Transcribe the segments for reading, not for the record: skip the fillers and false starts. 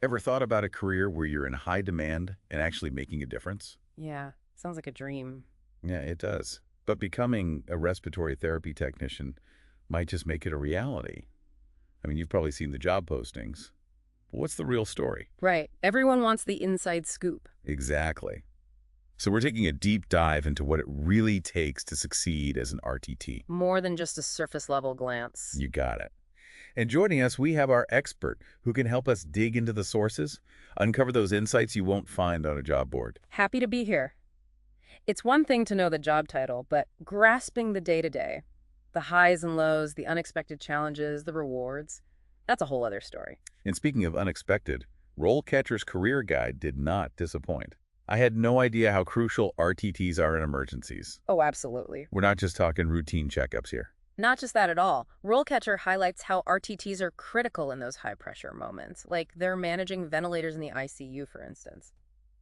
Ever thought about a career where you're in high demand and actually making a difference? Yeah, sounds like a dream. Yeah, it does. But becoming a respiratory therapy technician might just make it a reality. I mean, you've probably seen the job postings. But what's the real story? Right. Everyone wants the inside scoop. Exactly. So we're taking a deep dive into what it really takes to succeed as an RTT. More than just a surface level glance. You got it. And joining us, we have our expert who can help us dig into the sources, uncover those insights you won't find on a job board. Happy to be here. It's one thing to know the job title, but grasping the day-to-day, the highs and lows, the unexpected challenges, the rewards, that's a whole other story. And speaking of unexpected, RoleCatcher's Career Guide did not disappoint. I had no idea how crucial RTTs are in emergencies. Oh, absolutely. We're not just talking routine checkups here. Not just that at all. RoleCatcher highlights how RTTs are critical in those high-pressure moments, like they're managing ventilators in the ICU, for instance.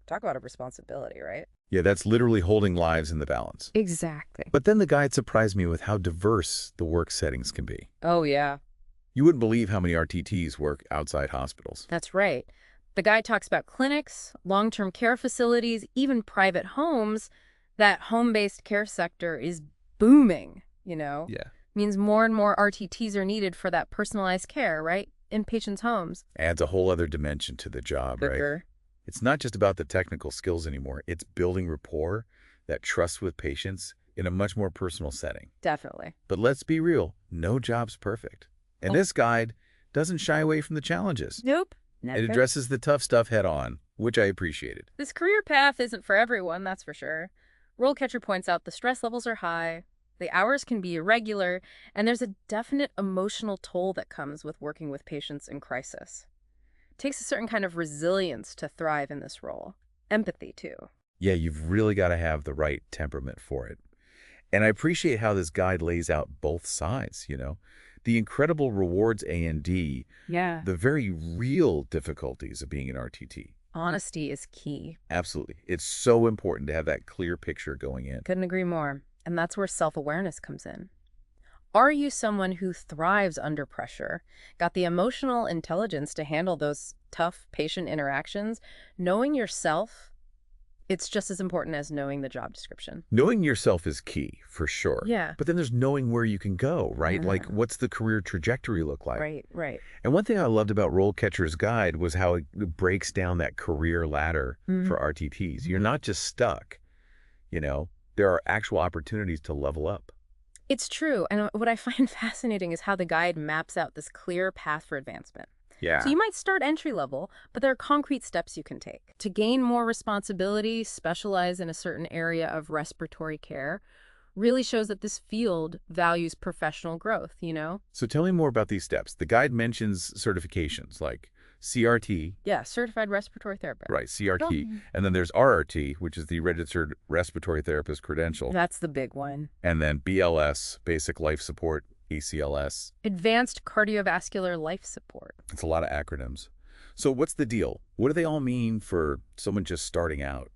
Talk about a responsibility, right? Yeah, that's literally holding lives in the balance. Exactly. But then the guide surprised me with how diverse the work settings can be. Oh, yeah. You wouldn't believe how many RTTs work outside hospitals. That's right. The guide talks about clinics, long-term care facilities, even private homes. That home-based care sector is booming, Yeah. Means more and more RTTs are needed for that personalized care, right? In patients' homes. Adds a whole other dimension to the job, right? Booker. It's not just about the technical skills anymore. It's building rapport, that trust with patients in a much more personal setting. Definitely. But let's be real, no job's perfect. And Oh. this guide doesn't shy away from the challenges. Nope. It Never. addresses the tough stuff head on, which I appreciated. This career path isn't for everyone, that's for sure. RoleCatcher points out the stress levels are high, the hours can be irregular, and there's a definite emotional toll that comes with working with patients in crisis. It takes a certain kind of resilience to thrive in this role. Empathy, too. Yeah, you've really got to have the right temperament for it. And I appreciate how this guide lays out both sides. The incredible rewards A&D, Yeah. the very real difficulties of being an RTT. Honesty is key. Absolutely. It's so important to have that clear picture going in. Couldn't agree more. And that's where self-awareness comes in. Are you someone who thrives under pressure, got the emotional intelligence to handle those tough patient interactions? Knowing yourself, it's just as important as knowing the job description. Knowing yourself is key, for sure. Yeah. But then there's knowing where you can go, right? Yeah. Like, what's the career trajectory look like? Right. And one thing I loved about RoleCatcher's Guide was how it breaks down that career ladder for RTTs. You're not just stuck, there are actual opportunities to level up. It's true. And what I find fascinating is how the guide maps out this clear path for advancement. Yeah. So you might start entry level, but there are concrete steps you can take. To gain more responsibility, specialize in a certain area of respiratory care, really shows that this field values professional growth, So tell me more about these steps. The guide mentions certifications like CRT, Yeah, certified respiratory therapist. right, CRT, Oh. and then there's RRT, which is the Registered Respiratory Therapist Credential, That's the big one. and then BLS, Basic Life Support, ACLS. Advanced cardiovascular life support. It's a lot of acronyms. So what's the deal? What do they all mean for someone just starting out?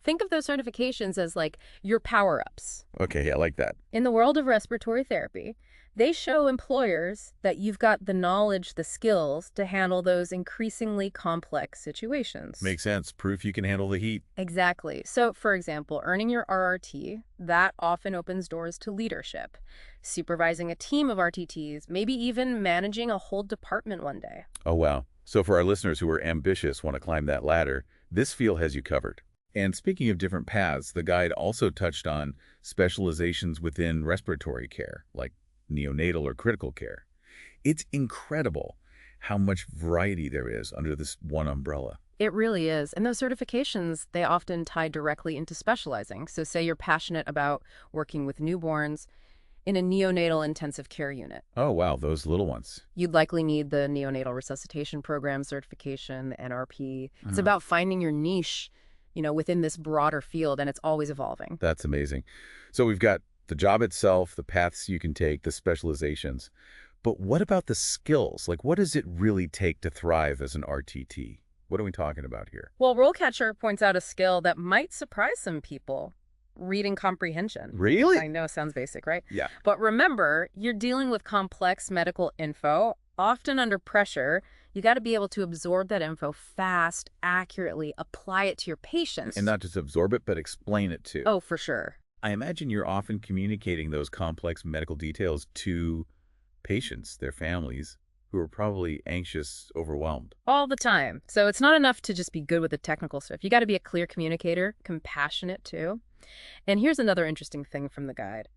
Think of those certifications as like your power-ups. Okay, I like that. In the world of respiratory therapy, they show employers that you've got the knowledge, the skills to handle those increasingly complex situations. Makes sense. Proof you can handle the heat. Exactly. So, for example, earning your RRT, that often opens doors to leadership. Supervising a team of RTTs, maybe even managing a whole department one day. Oh, wow. So for our listeners who are ambitious, want to climb that ladder, this field has you covered. And speaking of different paths, the guide also touched on specializations within respiratory care, like neonatal or critical care. It's incredible how much variety there is under this one umbrella. It really is. And those certifications, they often tie directly into specializing. So say you're passionate about working with newborns in a neonatal intensive care unit. Oh, wow, those little ones. You'd likely need the neonatal resuscitation program certification, the NRP. It's about finding your niche, within this broader field, and it's always evolving. That's amazing. So we've got the job itself, the paths you can take, the specializations. But what about the skills? Like, what does it really take to thrive as an RTT? What are we talking about here? Well, RoleCatcher points out a skill that might surprise some people. Reading comprehension. Really? I know, sounds basic, right? Yeah. But remember, you're dealing with complex medical info, often under pressure. You got to be able to absorb that info fast, accurately, apply it to your And patients. not just absorb it, but explain it too. Oh, for sure. I imagine you're often communicating those complex medical details to patients, their families, who are probably anxious, overwhelmed. All the time. So it's not enough to just be good with the technical stuff. You got to be a clear communicator, compassionate too. And here's another interesting thing from the guide.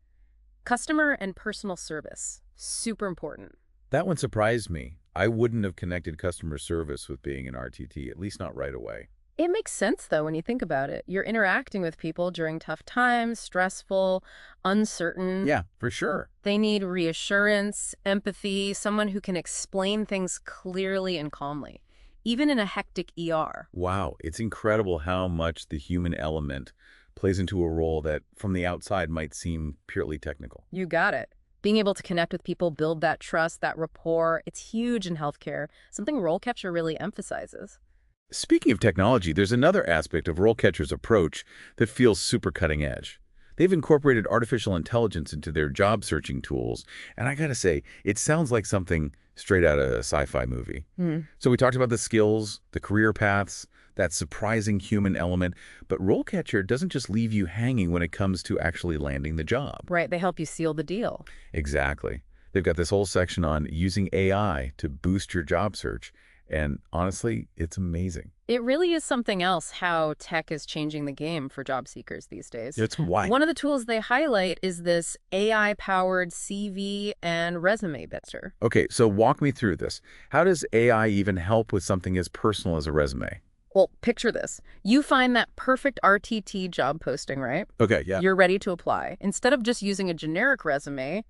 Customer and personal service. Super important. That one surprised me. I wouldn't have connected customer service with being an RTT, at least not right away. It makes sense, though, when you think about it. You're interacting with people during tough times, stressful, uncertain. Yeah, for sure. They need reassurance, empathy, someone who can explain things clearly and calmly, even in a hectic ER. Wow, it's incredible how much the human element plays into a role that from the outside might seem purely technical. You got it. Being able to connect with people, build that trust, that rapport, it's huge in healthcare, something RoleCatcher really emphasizes. Speaking of technology, there's another aspect of RoleCatcher's approach that feels super cutting edge. They've incorporated artificial intelligence into their job searching tools, and I gotta say, it sounds like something straight out of a sci-fi movie. So we talked about the skills, the career paths, that surprising human element, but RoleCatcher doesn't just leave you hanging when it comes to actually landing the job. Right, they help you seal the deal. Exactly. They've got this whole section on using AI to boost your job search, and honestly, it's amazing. It really is something else how tech is changing the game for job seekers these days. It's why. One of the tools they highlight is this AI-powered CV and resume builder. Okay, so walk me through this. How does AI even help with something as personal as a resume? Well, picture this. You find that perfect RTT job posting, right? Okay, yeah. You're ready to apply. Instead of just using a generic resume,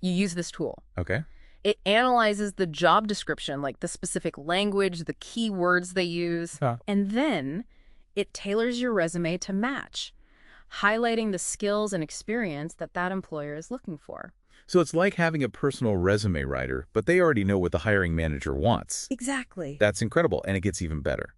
you use this tool. Okay. It analyzes the job description, like the specific language, the keywords they use, and then it tailors your resume to match, highlighting the skills and experience that that employer is looking for. So it's like having a personal resume writer, but they already know what the hiring manager wants. Exactly. That's incredible, and it gets even better.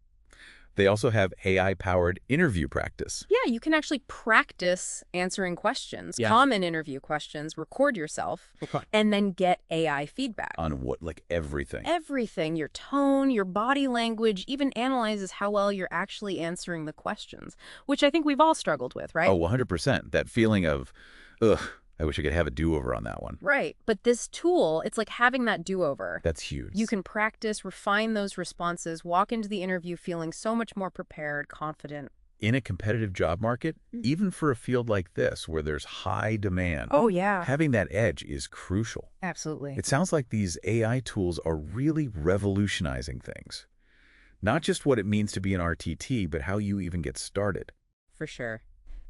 They also have AI-powered interview practice. Yeah, you can actually practice answering questions, Yeah. common interview questions, record yourself, and then get AI feedback. On what, like everything? Everything, your tone, your body language, even analyzes how well you're actually answering the questions, which I think we've all struggled with, right? Oh, 100%. That feeling of, ugh, I wish I could have a do-over on that one. Right. But this tool, it's like having that do-over. That's huge. You can practice, refine those responses, walk into the interview feeling so much more prepared, confident. In a competitive job market, even for a field like this where there's high demand, Oh, yeah. having that edge is crucial. Absolutely. It sounds like these AI tools are really revolutionizing things. Not just what it means to be an RTT, but how you even get started. For sure.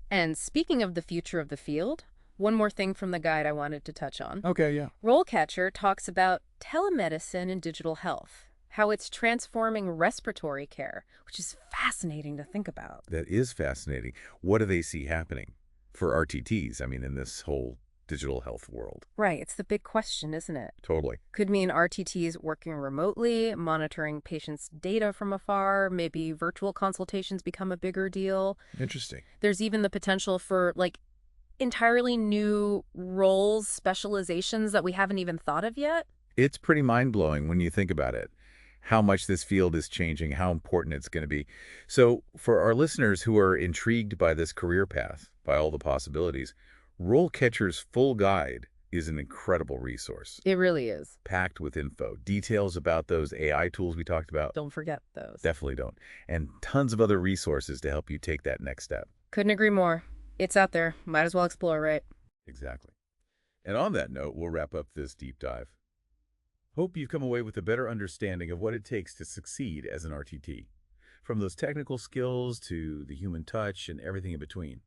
And speaking of the future of the field, one more thing from the guide I wanted to touch on. Okay, yeah. RoleCatcher talks about telemedicine and digital health, how it's transforming respiratory care, which is fascinating to think about. That is fascinating. What do they see happening for RTTs? I mean, in this whole digital health world. Right, it's the big question, isn't it? Totally. Could mean RTTs working remotely, monitoring patients' data from afar, maybe virtual consultations become a bigger deal. Interesting. There's even the potential for, like, entirely new roles, specializations that we haven't even thought of yet. It's pretty mind-blowing when you think about it, how much this field is changing, how important it's going to be. So for our listeners who are intrigued by this career path, by all the possibilities, RoleCatcher's full guide is an incredible resource, It really is. packed with info, details about those AI tools we talked about. Don't forget those. Definitely don't. And tons of other resources to help you take that next step. Couldn't agree more. It's out there. Might as well explore, right? Exactly. And on that note, we'll wrap up this deep dive. Hope you've come away with a better understanding of what it takes to succeed as an RTT, from those technical skills to the human touch and everything in between.